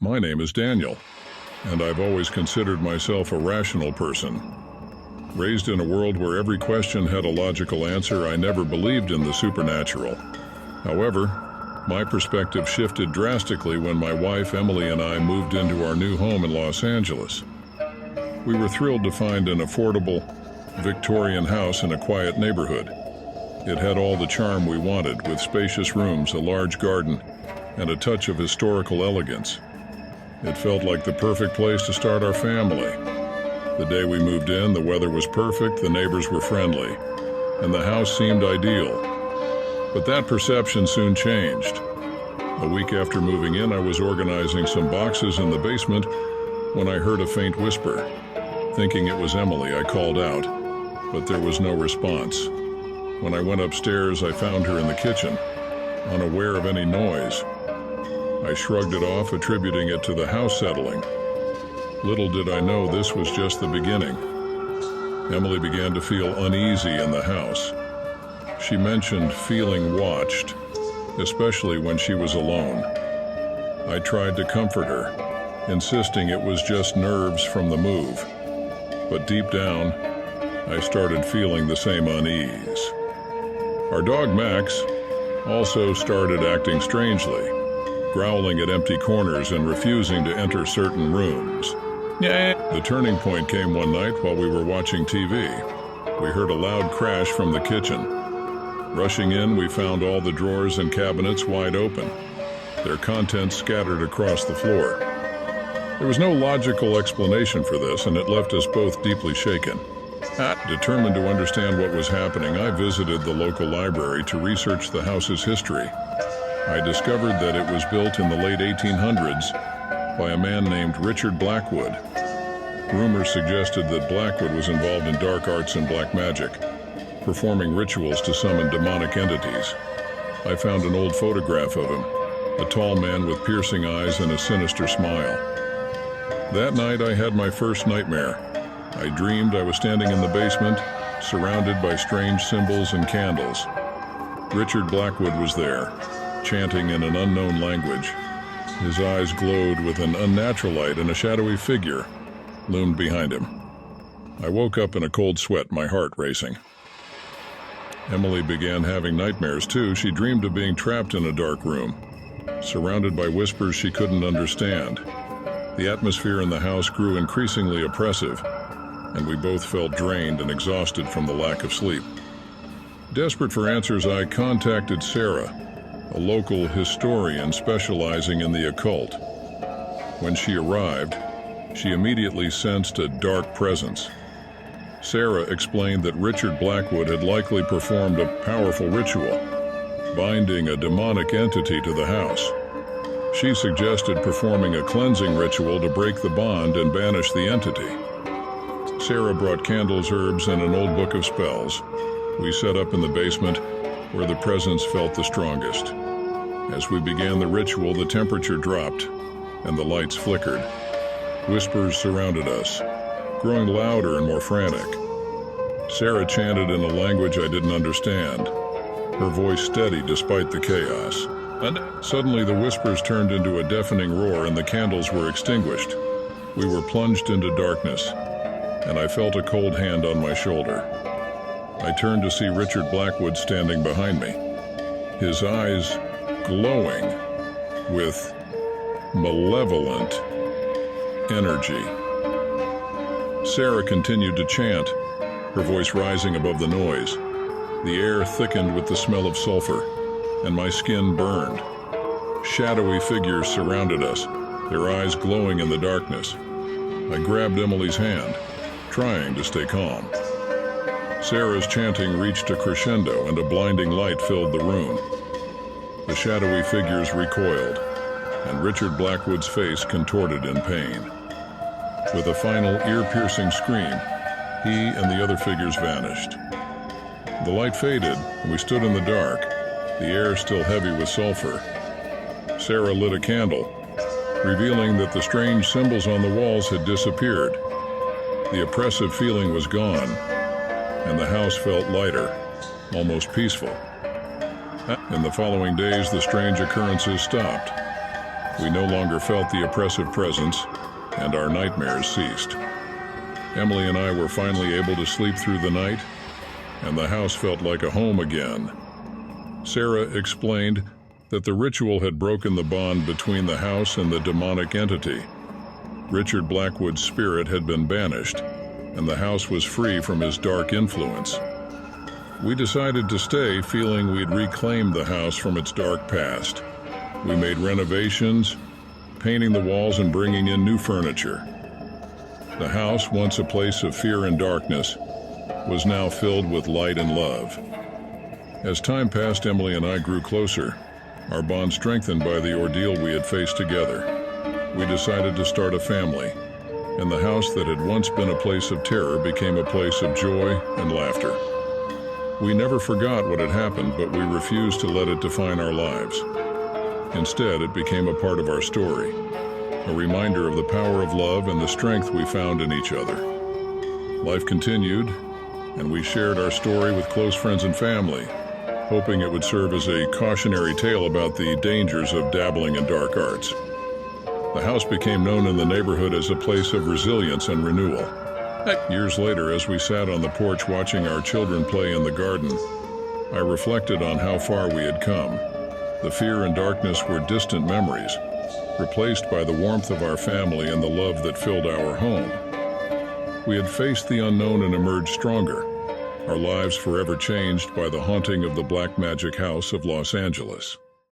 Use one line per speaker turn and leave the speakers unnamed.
My name is Daniel, and I've always considered myself a rational person. Raised in a world where every question had a logical answer, I never believed in the supernatural. However, my perspective shifted drastically when my wife Emily and I moved into our new home in Los Angeles. We were thrilled to find an affordable, Victorian house in a quiet neighborhood. It had all the charm we wanted, with spacious rooms, a large garden, and a touch of historical elegance. It felt like the perfect place to start our family. The day we moved in, the weather was perfect, the neighbors were friendly, and the house seemed ideal. But that perception soon changed. A week after moving in, I was organizing some boxes in the basement when I heard a faint whisper. Thinking it was Emily, I called out, but there was no response. When I went upstairs, I found her in the kitchen, unaware of any noise. I shrugged it off, attributing it to the house settling. Little did I know this was just the beginning. Emily began to feel uneasy in the house. She mentioned feeling watched, especially when she was alone. I tried to comfort her, insisting it was just nerves from the move. But deep down, I started feeling the same unease. Our dog Max also started acting strangely, growling at empty corners and refusing to enter certain rooms. The turning point came one night while we were watching TV. We heard a loud crash from the kitchen. Rushing in, we found all the drawers and cabinets wide open, their contents scattered across the floor. There was no logical explanation for this, and it left us both deeply shaken. Determined to understand what was happening, I visited the local library to research the house's history. I discovered that it was built in the late 1800s by a man named Richard Blackwood. Rumors suggested that Blackwood was involved in dark arts and black magic, performing rituals to summon demonic entities. I found an old photograph of him, a tall man with piercing eyes and a sinister smile. That night I had my first nightmare. I dreamed I was standing in the basement, surrounded by strange symbols and candles. Richard Blackwood was there, chanting in an unknown language. His eyes glowed with an unnatural light, and a shadowy figure loomed behind him. I woke up in a cold sweat, my heart racing. Emily began having nightmares too. She dreamed of being trapped in a dark room, surrounded by whispers she couldn't understand. The atmosphere in the house grew increasingly oppressive, and we both felt drained and exhausted from the lack of sleep. Desperate for answers, I contacted Sarah, a local historian specializing in the occult. When she arrived, she immediately sensed a dark presence. Sarah explained that Richard Blackwood had likely performed a powerful ritual, binding a demonic entity to the house. She suggested performing a cleansing ritual to break the bond and banish the entity. Sarah brought candles, herbs, and an old book of spells. We set up in the basement, where the presence felt the strongest. As we began the ritual, the temperature dropped, and the lights flickered. Whispers surrounded us, growing louder and more frantic. Sarah chanted in a language I didn't understand, her voice steady despite the chaos. And suddenly the whispers turned into a deafening roar, and the candles were extinguished. We were plunged into darkness, and I felt a cold hand on my shoulder. I turned to see Richard Blackwood standing behind me, his eyes glowing with malevolent energy. Sarah continued to chant, her voice rising above the noise. The air thickened with the smell of sulfur, and my skin burned. Shadowy figures surrounded us, their eyes glowing in the darkness. I grabbed Emily's hand, trying to stay calm. Sarah's chanting reached a crescendo, and a blinding light filled the room. The shadowy figures recoiled, and Richard Blackwood's face contorted in pain. With a final ear-piercing scream, he and the other figures vanished. The light faded, and we stood in the dark, the air still heavy with sulfur. Sarah lit a candle, revealing that the strange symbols on the walls had disappeared. The oppressive feeling was gone, and the house felt lighter, almost peaceful. In the following days, the strange occurrences stopped. We no longer felt the oppressive presence, and our nightmares ceased. Emily and I were finally able to sleep through the night, and the house felt like a home again. Sarah explained that the ritual had broken the bond between the house and the demonic entity. Richard Blackwood's spirit had been banished, and the house was free from his dark influence. We decided to stay, feeling we'd reclaimed the house from its dark past. We made renovations, painting the walls and bringing in new furniture. The house, once a place of fear and darkness, was now filled with light and love. As time passed, Emily and I grew closer, our bond strengthened by the ordeal we had faced together. We decided to start a family, and the house that had once been a place of terror became a place of joy and laughter. We never forgot what had happened, but we refused to let it define our lives. Instead, it became a part of our story, a reminder of the power of love and the strength we found in each other. Life continued, and we shared our story with close friends and family, hoping it would serve as a cautionary tale about the dangers of dabbling in dark arts. The house became known in the neighborhood as a place of resilience and renewal. Years later, as we sat on the porch watching our children play in the garden, I reflected on how far we had come. The fear and darkness were distant memories, replaced by the warmth of our family and the love that filled our home. We had faced the unknown and emerged stronger, our lives forever changed by the haunting of the Black Magic House of Los Angeles.